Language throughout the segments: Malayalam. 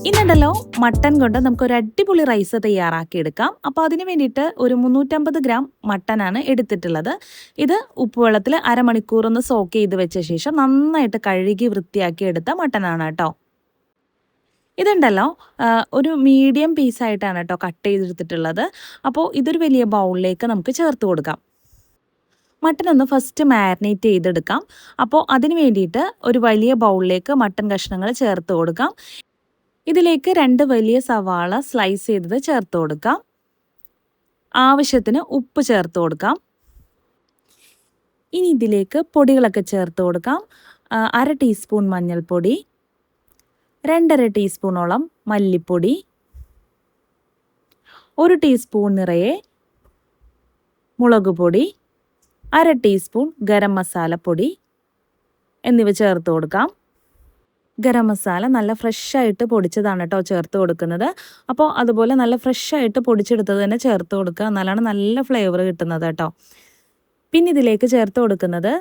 ഇന്നുണ്ടല്ലോ മട്ടൻ കൊണ്ട് നമുക്കൊരു അടിപൊളി റൈസ് തയ്യാറാക്കിയെടുക്കാം. അപ്പോൾ അതിന് വേണ്ടിയിട്ട് ഒരു 350 ഗ്രാം മട്ടനാണ് എടുത്തിട്ടുള്ളത്. ഇത് ഉപ്പുവെള്ളത്തിൽ അരമണിക്കൂർ ഒന്ന് സോക്ക് ചെയ്ത് വെച്ച ശേഷം നന്നായിട്ട് കഴുകി വൃത്തിയാക്കി എടുത്ത മട്ടനാണ് കേട്ടോ. ഇതുണ്ടല്ലോ ഒരു മീഡിയം പീസായിട്ടാണ് കേട്ടോ കട്ട് ചെയ്തെടുത്തിട്ടുള്ളത്. അപ്പോൾ ഇതൊരു വലിയ ബൗളിലേക്ക് നമുക്ക് ചേർത്ത് കൊടുക്കാം. മട്ടൻ ഒന്ന് ഫസ്റ്റ് മാരിനേറ്റ് ചെയ്തെടുക്കാം. അപ്പോൾ അതിന് വേണ്ടിയിട്ട് ഒരു വലിയ ബൗളിലേക്ക് മട്ടൻ കഷ്ണങ്ങൾ ചേർത്ത് കൊടുക്കാം. ഇതിലേക്ക് 2 വലിയ സവാള സ്ലൈസ് ചെയ്തത് ചേർത്ത് കൊടുക്കാം. ആവശ്യത്തിന് ഉപ്പ് ചേർത്ത് കൊടുക്കാം. ഇനി ഇതിലേക്ക് പൊടികളൊക്കെ ചേർത്ത് കൊടുക്കാം. 1/2 ടീസ്പൂൺ മഞ്ഞൾപ്പൊടി, 2.5 ടീസ്പൂണോളം മല്ലിപ്പൊടി, 1 ടീസ്പൂൺ നിറയെ മുളക് പൊടി, 1/2 ടീസ്പൂൺ ഗരം മസാലപ്പൊടി എന്നിവ ചേർത്ത് കൊടുക്കാം. ഗരം മസാല നല്ല ഫ്രഷായിട്ട് പൊടിച്ചതാണ് കേട്ടോ ചേർത്ത് കൊടുക്കുന്നത്. അപ്പോൾ അതുപോലെ നല്ല ഫ്രഷായിട്ട് പൊടിച്ചെടുത്തത് തന്നെ ചേർത്ത് കൊടുക്കുക, എന്നാലാണ് നല്ല ഫ്ലേവർ കിട്ടുന്നത് കേട്ടോ. പിന്നെ ഇതിലേക്ക് ചേർത്ത് കൊടുക്കുന്നത്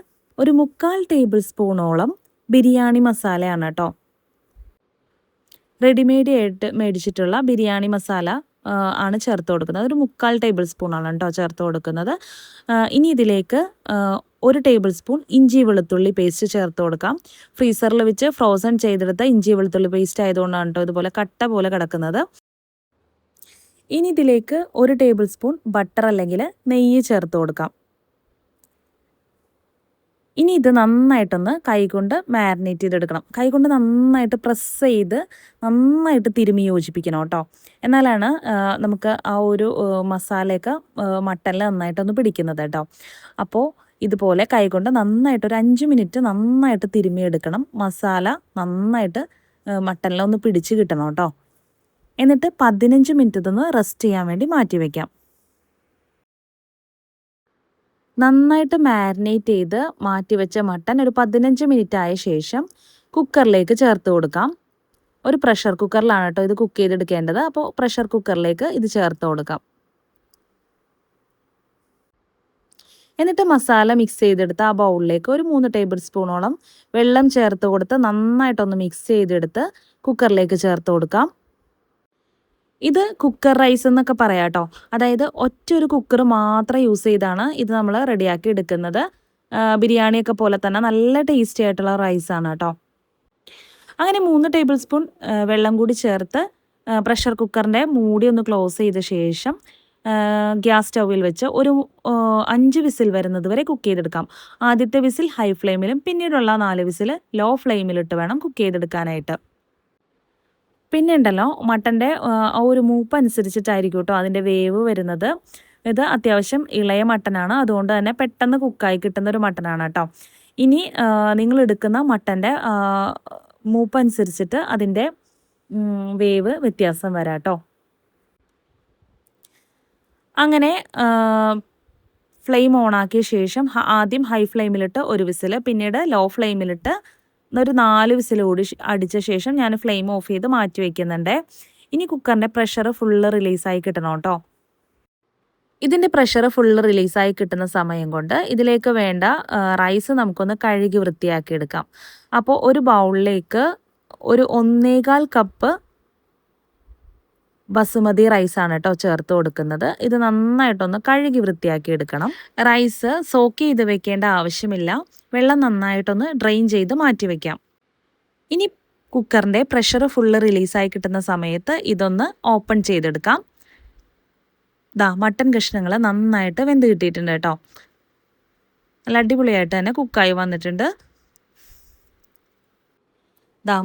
ഒരു 3/4 ടേബിൾ സ്പൂണോളം ബിരിയാണി മസാലയാണ് കേട്ടോ. റെഡിമെയ്ഡ് ആയിട്ട് മേടിച്ചിട്ടുള്ള ബിരിയാണി മസാല ആണ് ചേർത്ത് കൊടുക്കുന്നത്. ഒരു 3/4 ടേബിൾ സ്പൂണാണ് കേട്ടോ ചേർത്ത് കൊടുക്കുന്നത്. ഇനി ഇതിലേക്ക് 1 ടേബിൾ സ്പൂൺ ഇഞ്ചി വെളുത്തുള്ളി പേസ്റ്റ് ചേർത്ത് കൊടുക്കാം. ഫ്രീസറിൽ വെച്ച് ഫ്രോസൺ ചെയ്തെടുത്ത ഇഞ്ചി വെളുത്തുള്ളി പേസ്റ്റ് ആയതുകൊണ്ടാണ് കേട്ടോ ഇതുപോലെ കട്ട പോലെ കിടക്കുന്നത്. ഇനി ഇതിലേക്ക് 1 ടേബിൾ സ്പൂൺ ബട്ടർ അല്ലെങ്കിൽ നെയ്യ് ചേർത്ത് കൊടുക്കാം. ഇനി ഇത് നന്നായിട്ടൊന്ന് കൈകൊണ്ട് മാരിനേറ്റ് ചെയ്തെടുക്കണം. കൈകൊണ്ട് നന്നായിട്ട് പ്രസ് ചെയ്ത് നന്നായിട്ട് തിരുമ്മി യോജിപ്പിക്കണം കേട്ടോ. എന്നാലാണ് നമുക്ക് ആ ഒരു മസാലയൊക്കെ മട്ടനിൽ നന്നായിട്ടൊന്ന് പിടിക്കുന്നത് കേട്ടോ. അപ്പോൾ ഇതുപോലെ കൈകൊണ്ട് നന്നായിട്ട് ഒരു 5 മിനിറ്റ് നന്നായിട്ട് തിരുമ്മിയെടുക്കണം. മസാല നന്നായിട്ട് മട്ടനിലൊന്ന് പിടിച്ച് കിട്ടണം കേട്ടോ. എന്നിട്ട് 15 മിനിറ്റ് ഇതൊന്ന് റെസ്റ്റ് ചെയ്യാൻ വേണ്ടി മാറ്റി വയ്ക്കാം. നന്നായിട്ട് മാരിനേറ്റ് ചെയ്ത് മാറ്റി വെച്ച മട്ടൻ ഒരു 15 മിനിറ്റ് ആയ ശേഷം കുക്കറിലേക്ക് ചേർത്ത് കൊടുക്കാം. ഒരു പ്രഷർ കുക്കറിലാണ് കേട്ടോ ഇത് കുക്ക് ചെയ്തെടുക്കേണ്ടത്. അപ്പോൾ പ്രഷർ കുക്കറിലേക്ക് ഇത് ചേർത്ത് കൊടുക്കാം. എന്നിട്ട് മസാല മിക്സ് ചെയ്തെടുത്ത് ആ ബൗളിലേക്ക് ഒരു 3 ടേബിൾ സ്പൂണോളം വെള്ളം ചേർത്ത് കൊടുത്ത് നന്നായിട്ടൊന്ന് മിക്സ് ചെയ്തെടുത്ത് കുക്കറിലേക്ക് ചേർത്ത് കൊടുക്കാം. ഇത് കുക്കർ റൈസ് എന്നൊക്കെ പറയാം കേട്ടോ. അതായത് ഒറ്റ ഒരു കുക്കർ മാത്രം യൂസ് ചെയ്താണ് ഇത് നമ്മൾ റെഡിയാക്കി എടുക്കുന്നത്. ബിരിയാണിയൊക്കെ പോലെ തന്നെ നല്ല ടേസ്റ്റി ആയിട്ടുള്ള റൈസാണ് കേട്ടോ. അങ്ങനെ 3 ടേബിൾ സ്പൂൺ വെള്ളം കൂടി ചേർത്ത് പ്രഷർ കുക്കറിൻ്റെ മൂടി ഒന്ന് ക്ലോസ് ചെയ്ത ശേഷം ഗ്യാസ് സ്റ്റൗവിൽ വെച്ച് ഒരു 5 വിസിൽ വരുന്നത് വരെ കുക്ക് ചെയ്തെടുക്കാം. ആദ്യത്തെ വിസിൽ ഹൈ ഫ്ലെയിമിലും പിന്നീടുള്ള 4 വിസിൽ ലോ ഫ്ലെയിമിലിട്ട് വേണം കുക്ക് ചെയ്തെടുക്കാനായിട്ട്. പിന്നെ ഉണ്ടല്ലോ മട്ടൻ്റെ ആ ഒരു മൂപ്പ് അനുസരിച്ചിട്ടായിരിക്കും കേട്ടോ അതിൻ്റെ വേവ് വരുന്നത്. ഇത് അത്യാവശ്യം ഇളയ മട്ടനാണ്, അതുകൊണ്ട് തന്നെ പെട്ടെന്ന് കുക്കായി കിട്ടുന്ന ഒരു മട്ടനാണ് കേട്ടോ. ഇനി നിങ്ങൾ എടുക്കുന്ന മട്ടൻ്റെ മൂപ്പ് അനുസരിച്ചിട്ട് അതിൻ്റെ വേവ് വ്യത്യാസം വരാം കേട്ടോ. അങ്ങനെ ഫ്ലെയിം ഓണാക്കിയ ശേഷം ആദ്യം ഹൈ ഫ്ലെയിമിലിട്ട് ഒരു വിസിൽ, പിന്നീട് ലോ ഫ്ലെയിമിലിട്ട് ഒരു 4 വിസിൽ കൂടി അടിച്ച ശേഷം ഞാൻ ഫ്ലെയിം ഓഫ് ചെയ്ത് മാറ്റി വയ്ക്കുന്നുണ്ട്. ഇനി കുക്കറിൻ്റെ പ്രഷർ ഫുള്ള് റിലീസായി കിട്ടണം കേട്ടോ. ഇതിൻ്റെ പ്രഷർ ഫുള്ള് റിലീസായി കിട്ടുന്ന സമയം കൊണ്ട് ഇതിലേക്ക് വേണ്ട റൈസ് നമുക്കൊന്ന് കഴുകി വൃത്തിയാക്കി എടുക്കാം. അപ്പോൾ ഒരു ബൗളിലേക്ക് ഒരു 1.25 കപ്പ് ബസുമതി റൈസാണ് കേട്ടോ ചേർത്ത് കൊടുക്കുന്നത്. ഇത് നന്നായിട്ടൊന്ന് കഴുകി വൃത്തിയാക്കി എടുക്കണം. റൈസ് സോക്ക് ചെയ്ത് വെക്കേണ്ട ആവശ്യമില്ല. വെള്ളം നന്നായിട്ടൊന്ന് ഡ്രെയിൻ ചെയ്ത് മാറ്റി വയ്ക്കാം. ഇനി കുക്കറിൻ്റെ പ്രഷർ ഫുള്ള് റിലീസായി കിട്ടുന്ന സമയത്ത് ഇതൊന്ന് ഓപ്പൺ ചെയ്തെടുക്കാം. മട്ടൻ കഷ്ണങ്ങൾ നന്നായിട്ട് വെന്ത് കിട്ടിയിട്ടുണ്ട് കേട്ടോ. നല്ല അടിപൊളിയായിട്ട് തന്നെ കുക്കായി വന്നിട്ടുണ്ട്.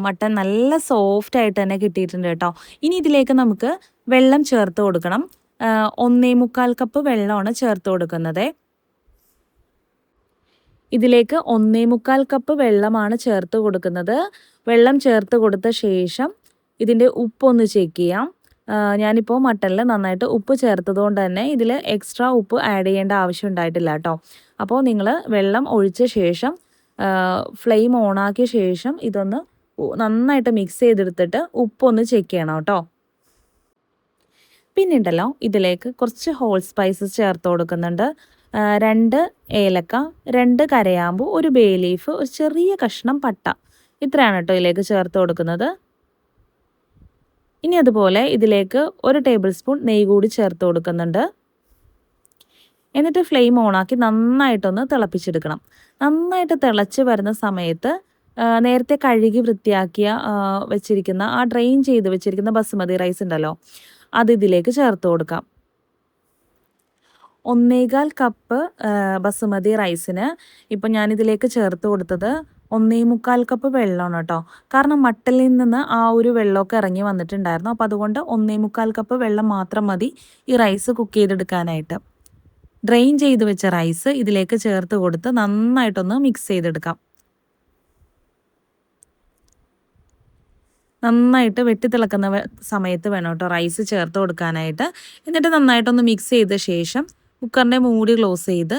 മട്ടൻ നല്ല സോഫ്റ്റ് ആയിട്ട് തന്നെ കിട്ടിയിട്ടുണ്ട് കേട്ടോ. ഇനി ഇതിലേക്ക് നമുക്ക് വെള്ളം ചേർത്ത് കൊടുക്കണം. 1.25 കപ്പ് വെള്ളമാണ് ചേർത്ത് കൊടുക്കുന്നത്. ഇതിലേക്ക് 1.25 കപ്പ് വെള്ളമാണ് ചേർത്ത് കൊടുക്കുന്നത്. വെള്ളം ചേർത്ത് കൊടുത്ത ശേഷം ഇതിൻ്റെ ഉപ്പൊന്ന് ചെക്ക് ചെയ്യാം. ഞാനിപ്പോൾ മട്ടനിൽ നന്നായിട്ട് ഉപ്പ് ചേർത്തത് കൊണ്ട് തന്നെ ഇതിൽ എക്സ്ട്രാ ഉപ്പ് ആഡ് ചെയ്യേണ്ട ആവശ്യം ഉണ്ടായിട്ടില്ല കേട്ടോ. അപ്പോൾ നിങ്ങൾ വെള്ളം ഒഴിച്ച ശേഷം ഫ്ലെയിം ഓണാക്കിയ ശേഷം ഇതൊന്ന് നന്നായിട്ട് മിക്സ് ചെയ്തെടുത്തിട്ട് ഉപ്പൊന്ന് ചെക്ക് ചെയ്യണം കേട്ടോ. പിന്നെ ഉണ്ടല്ലോ ഇതിലേക്ക് കുറച്ച് ഹോൾ സ്പൈസസ് ചേർത്ത് കൊടുക്കുന്നുണ്ട്. 2 ഏലക്ക, 2 കരയാമ്പു, 1 ബേ ലീഫ്, ഒരു ചെറിയ കഷ്ണം പട്ട, ഇത്രയാണ് കേട്ടോ ഇതിലേക്ക് ചേർത്ത് കൊടുക്കുന്നത്. ഇനി അതുപോലെ ഇതിലേക്ക് 1 ടേബിൾ സ്പൂൺ നെയ്യ് കൂടി ചേർത്ത് കൊടുക്കുന്നുണ്ട്. എന്നിട്ട് ഫ്ലെയിം ഓണാക്കി നന്നായിട്ടൊന്ന് തിളപ്പിച്ചെടുക്കണം. നന്നായിട്ട് തിളച്ച് വരുന്ന സമയത്ത് നേരത്തെ കഴുകി വൃത്തിയാക്കിയ വെച്ചിരിക്കുന്ന ഡ്രെയിൻ ചെയ്ത് വെച്ചിരിക്കുന്ന ബസുമതി റൈസ് ഉണ്ടല്ലോ, അത് ഇതിലേക്ക് ചേർത്ത് കൊടുക്കാം. 1.25 കപ്പ് ബസുമതി റൈസിന് ഇപ്പം ഞാനിതിലേക്ക് ചേർത്ത് കൊടുത്തത് 1.25 കപ്പ് വെള്ളമാണ് കേട്ടോ. കാരണം മട്ടലിൽ നിന്ന് ഒരു വെള്ളമൊക്കെ ഇറങ്ങി വന്നിട്ടുണ്ടായിരുന്നു. അപ്പോൾ അതുകൊണ്ട് 1.25 കപ്പ് വെള്ളം മാത്രം മതി ഈ റൈസ് കുക്ക് ചെയ്തെടുക്കാനായിട്ട്. ഡ്രെയിൻ ചെയ്ത് വെച്ച റൈസ് ഇതിലേക്ക് ചേർത്ത് കൊടുത്ത് നന്നായിട്ടൊന്ന് മിക്സ് ചെയ്തെടുക്കാം. നന്നായിട്ട് വെട്ടിത്തിളക്കുന്ന സമയത്ത് വേണം കേട്ടോ റൈസ് ചേർത്ത് കൊടുക്കാനായിട്ട്. എന്നിട്ട് നന്നായിട്ടൊന്ന് മിക്സ് ചെയ്ത ശേഷം കുക്കറിൻ്റെ മൂടി ക്ലോസ് ചെയ്ത്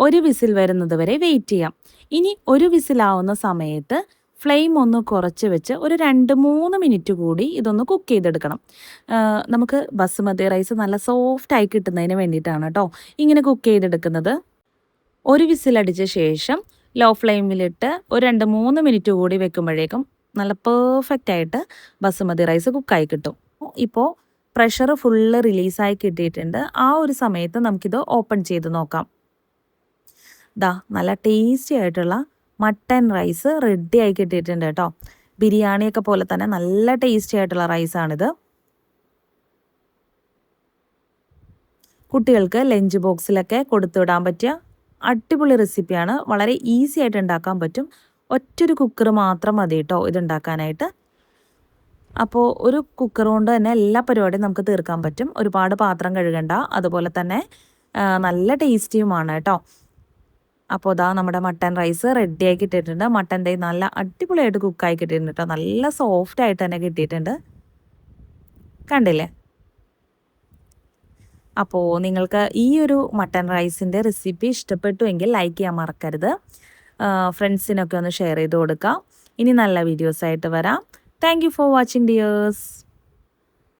ഒരു വിസിൽ വരുന്നത് വരെ വെയിറ്റ് ചെയ്യാം. ഇനി ഒരു വിസിലാവുന്ന സമയത്ത് ഫ്ലെയിം ഒന്ന് കുറച്ച് വെച്ച് ഒരു 2-3 മിനിറ്റ് കൂടി ഇതൊന്ന് കുക്ക് ചെയ്തെടുക്കണം. നമുക്ക് ബസുമതി റൈസ് നല്ല സോഫ്റ്റായി കിട്ടുന്നതിന് വേണ്ടിയിട്ടാണ് കേട്ടോ ഇങ്ങനെ കുക്ക് ചെയ്തെടുക്കുന്നത്. ഒരു വിസിലടിച്ച ശേഷം ലോ ഫ്ലെയിമിലിട്ട് ഒരു 2-3 മിനിറ്റ് കൂടി വെക്കുമ്പോഴേക്കും നല്ല പെർഫെക്റ്റായിട്ട് ബസുമതി റൈസ് കുക്കായി കിട്ടും. ഇപ്പോൾ പ്രഷർ ഫുള്ള് റിലീസായി കിട്ടിയിട്ടുണ്ട്. ആ ഒരു സമയത്ത് നമുക്കിത് ഓപ്പൺ ചെയ്ത് നോക്കാം. നല്ല ടേസ്റ്റി ആയിട്ടുള്ള മട്ടൻ റൈസ് റെഡി ആയി കിട്ടിയിട്ടുണ്ട് കേട്ടോ. ബിരിയാണിയൊക്കെ പോലെ തന്നെ നല്ല ടേസ്റ്റി ആയിട്ടുള്ള റൈസാണിത്. കുട്ടികൾക്ക് ലഞ്ച് ബോക്സിലൊക്കെ കൊടുത്തുവിടാൻ പറ്റിയ അടിപൊളി റെസിപ്പിയാണ്. വളരെ ഈസി ആയിട്ട് ഉണ്ടാക്കാൻ പറ്റും. ഒറ്റൊരു കുക്കർ മാത്രം മതി കേട്ടോ ഇതുണ്ടാക്കാനായിട്ട്. അപ്പോൾ ഒരു കുക്കർ കൊണ്ട് തന്നെ എല്ലാ പരിപാടിയും നമുക്ക് തീർക്കാൻ പറ്റും. ഒരുപാട് പാത്രം കഴുകണ്ട. അതുപോലെ തന്നെ നല്ല ടേസ്റ്റിയുമാണ് കേട്ടോ. അപ്പോൾ നമ്മുടെ മട്ടൻ റൈസ് റെഡി ആയി കിട്ടിയിട്ടുണ്ട്. മട്ടൻ നല്ല അടിപൊളിയായിട്ട് കുക്കായി കിട്ടിയിട്ടുണ്ട് കേട്ടോ. നല്ല സോഫ്റ്റ് ആയിട്ട് തന്നെ കിട്ടിയിട്ടുണ്ട്. കണ്ടില്ലേ? അപ്പോൾ നിങ്ങൾക്ക് ഈ ഒരു മട്ടൻ റൈസിൻ്റെ റെസിപ്പി ഇഷ്ടപ്പെട്ടുവെങ്കിൽ ലൈക്ക് ചെയ്യാൻ മറക്കരുത്. ഫ്രണ്ട്സിനൊക്കെ ഒന്ന് ഷെയർ ചെയ്ത് കൊടുക്കാം. ഇനി നല്ല വീഡിയോസായിട്ട് വരാം. Thank you for watching dears.